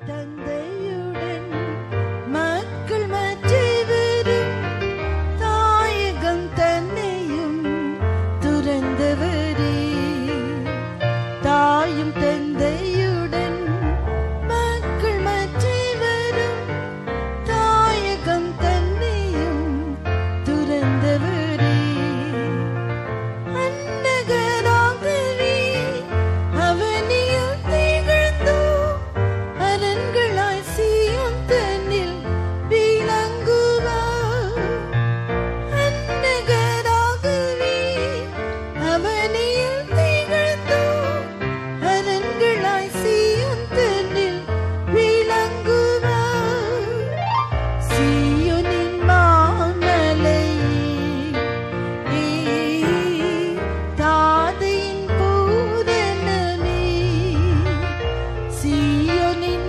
தந்தையுடன் மக்கள் மற்றவரும் தாயகம் தன்னையும் துறந்தவரே. தாயும் தந்தையுடன் மக்கள் மற்றவரும் தாயகம் தன்னையும் துறந்தவரே. அன்னகராகவே அவனியில் திகழ்ந்தோ அரண்களாய் சீயோன் தன்னில் விளங்குவார். அன்னகராகவே அவனியில் திகழ்ந்தோ அரண்களாய் சீயோன் தன்னில் விளங்குவார். சீயோனின் மாமலை தாதையின் பூரணமே. சீயோனின்